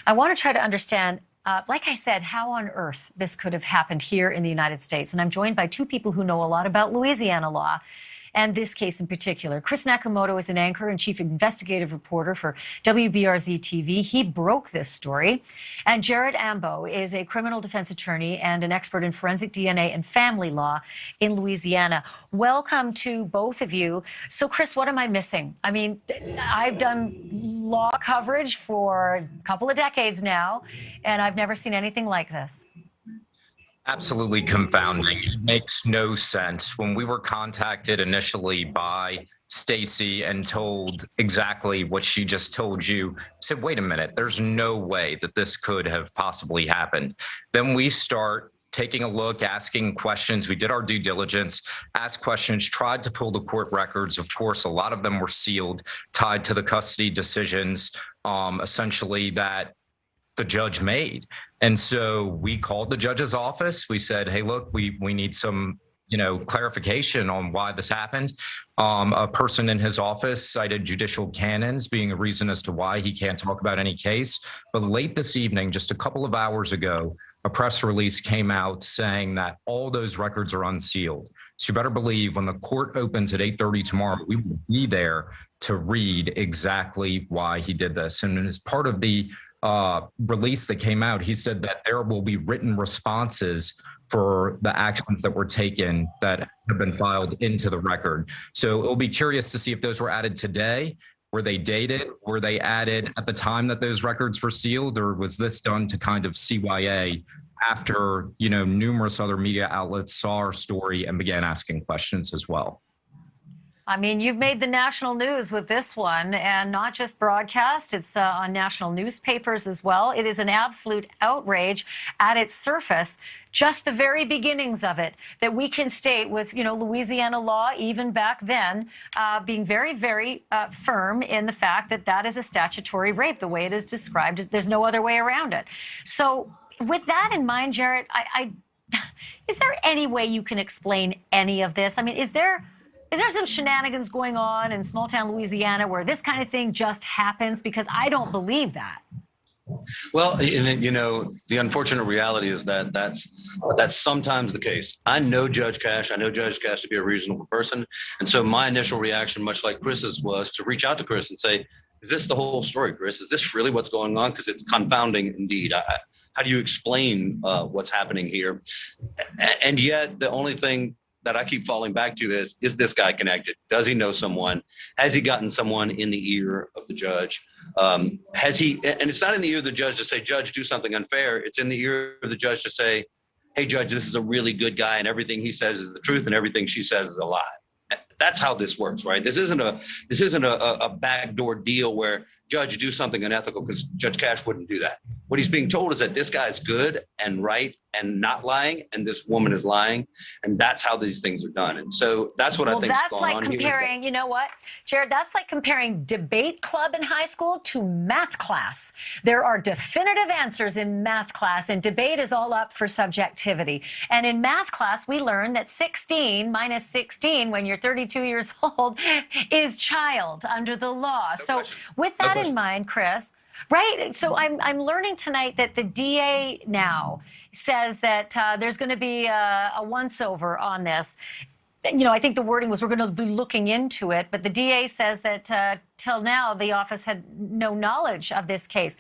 I want to try to understand, like I said, how on earth this could have happened here in the United States. And I'm joined by two people who know a lot about Louisiana law and this case in particular. Chris Nakamoto is an anchor and chief investigative reporter for WBRZ-TV. He broke this story. And Jarrett Ambeau is a criminal defense attorney and an expert in forensic DNA and family law in Louisiana. Welcome to both of you. So, Chris, what am I missing? I mean, I've done law coverage for a couple of decades now, and I've never seen anything like this. Absolutely confounding. It makes no sense. When we were contacted initially by Stacy and told exactly what she just told you, I said, wait a minute, there's no way that this could have possibly happened. Then we start taking a look, asking questions. We did our due diligence, asked questions, tried to pull the court records. Of course, a lot of them were sealed, tied to the custody decisions, essentially that the judge made. And so we called the judge's office. We said, hey, look, we need some, clarification on why this happened. A person in his office cited judicial canons being a reason as to why he can't talk about any case. But late this evening, just a couple of hours ago, a press release came out saying that all those records are unsealed. So you better believe when the court opens at 8:30 tomorrow, we will be there to read exactly why he did this. And as part of the release that came out, he said that there will be written responses for the actions that were taken that have been filed into the record. So it'll be curious to see if those were added today. Were they dated? Were they added at the time that those records were sealed? Or was this done to kind of CYA after, numerous other media outlets saw our story and began asking questions as well? I mean, you've made the national news with this one, and not just broadcast. It's on national newspapers as well. It is an absolute outrage at its surface, just the very beginnings of it, that we can state with, Louisiana law, even back then, being very, very firm in the fact that that is a statutory rape, the way it is described. There's no other way around it. So with that in mind, Jarrett, is there any way you can explain any of this? I mean, is there some shenanigans going on in small town Louisiana where this kind of thing just happens? Because I don't believe that. Well, the unfortunate reality is that that's sometimes the case. I know Judge Cash. I know Judge Cash to be a reasonable person. And so my initial reaction, much like Chris's, was to reach out to Chris and say, is this the whole story, Chris? Is this really what's going on? Because it's confounding indeed. How do you explain what's happening here? And yet the only thing that I keep falling back to is this guy connected? Does he know someone? Has he gotten someone in the ear of the judge? Has he, and it's not in the ear of the judge to say, Judge, do something unfair. It's in the ear of the judge to say, hey, Judge, this is a really good guy and everything he says is the truth and everything she says is a lie. That's how this works, right? This isn't a backdoor deal where Judge, do something unethical, because Judge Cash wouldn't do that. What he's being told is that this guy is good and right and not lying, and this woman is lying, and that's how these things are done. And so that's what I think is going on here. Well, that's like comparing, you know what, Jared, that's like comparing debate club in high school to math class. There are definitive answers in math class, and debate is all up for subjectivity. And in math class, we learn that 16 minus 16 when you're 32 years old is child under the law. So with that in mind, Chris, right? So I'm learning tonight that the DA now says that there's going to be a once-over on this. I think the wording was we're going to be looking into it, but the DA says that till now the office had no knowledge of this case.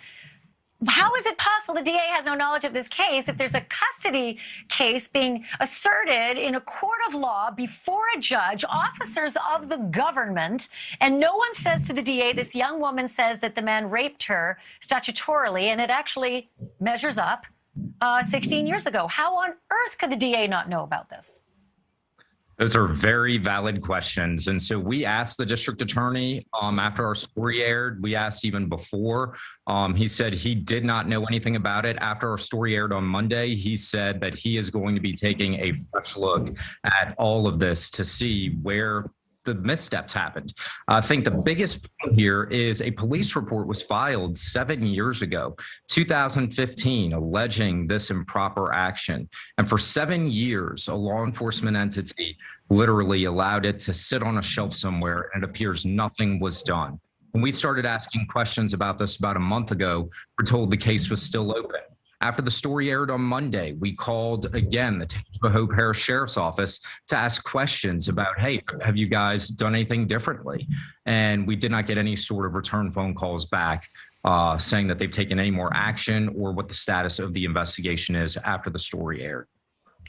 How is it possible the DA has no knowledge of this case if there's a custody case being asserted in a court of law before a judge, officers of the government, and no one says to the DA, this young woman says that the man raped her statutorily, and it actually measures up 16 years ago. How on earth could the DA not know about this? Those are very valid questions. And so we asked the district attorney after our story aired. We asked even before. He said he did not know anything about it. After our story aired on Monday, he said that he is going to be taking a fresh look at all of this to see where the missteps happened. I think the biggest point here is a police report was filed 7 years ago, 2015, alleging this improper action. And for 7 years, a law enforcement entity literally allowed it to sit on a shelf somewhere, and it appears nothing was done. When we started asking questions about this about a month ago, we're told the case was still open. After the story aired on Monday, we called again the Tangipahoa Hope Parish Sheriff's Office to ask questions about, hey, have you guys done anything differently? And we did not get any sort of return phone calls back saying that they've taken any more action or what the status of the investigation is after the story aired.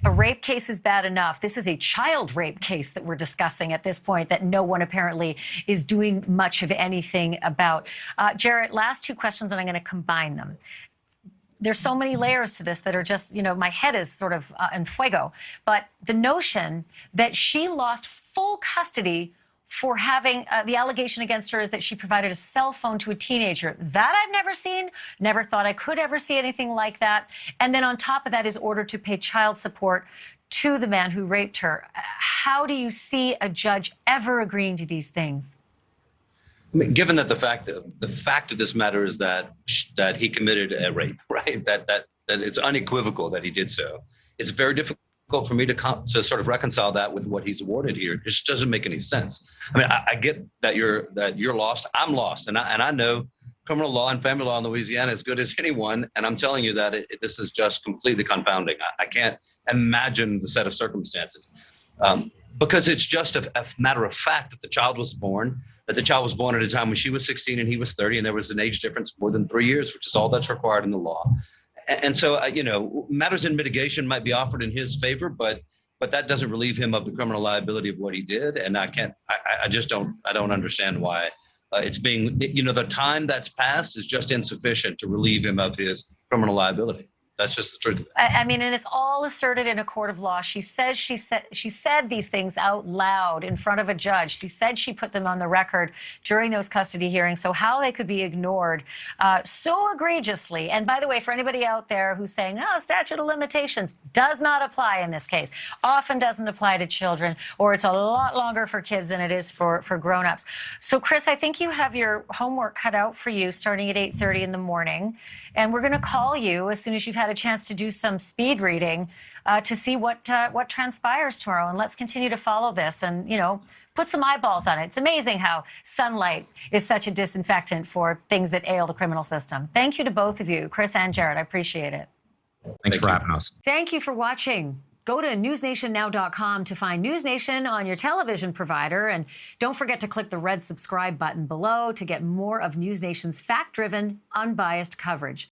A rape case is bad enough. This is a child rape case that we're discussing at this point that no one apparently is doing much of anything about. Jarrett, last two questions, and I'm going to combine them. There's so many layers to this that are just, my head is sort of en fuego. But the notion that she lost full custody for having the allegation against her is that she provided a cell phone to a teenager. That I've never seen, never thought I could ever see anything like that. And then on top of that is ordered to pay child support to the man who raped her. How do you see a judge ever agreeing to these things? I mean, given that the fact of this matter is that he committed a rape, right? That it's unequivocal that he did so. It's very difficult for me to sort of reconcile that with what he's awarded here. It just doesn't make any sense. I mean, I get that you're lost. I'm lost, and I know criminal law and family law in Louisiana as good as anyone. And I'm telling you that this is just completely confounding. I can't imagine the set of circumstances because it's just a matter of fact that the child was born. That the child was born at a time when she was 16 and he was 30, and there was an age difference of more than 3 years, which is all that's required in the law. And so, matters in mitigation might be offered in his favor, but that doesn't relieve him of the criminal liability of what he did. And I don't understand why it's being, the time that's passed is just insufficient to relieve him of his criminal liability. That's just the truth of it. I mean, and it's all asserted in a court of law. She said these things out loud in front of a judge. She said she put them on the record during those custody hearings. So how they could be ignored so egregiously. And by the way, for anybody out there who's saying, statute of limitations does not apply in this case, often doesn't apply to children, or it's a lot longer for kids than it is for grown-ups. So, Chris, I think you have your homework cut out for you starting at 8:30 in the morning. And we're going to call you as soon as you've had a chance to do some speed reading to see what transpires tomorrow. And let's continue to follow this and, put some eyeballs on it. It's amazing how sunlight is such a disinfectant for things that ail the criminal system. Thank you to both of you, Chris and Jarrett. I appreciate it. Thanks for having us. Thank you for watching. Go to newsnationnow.com to find NewsNation on your television provider. And don't forget to click the red subscribe button below to get more of NewsNation's fact-driven, unbiased coverage.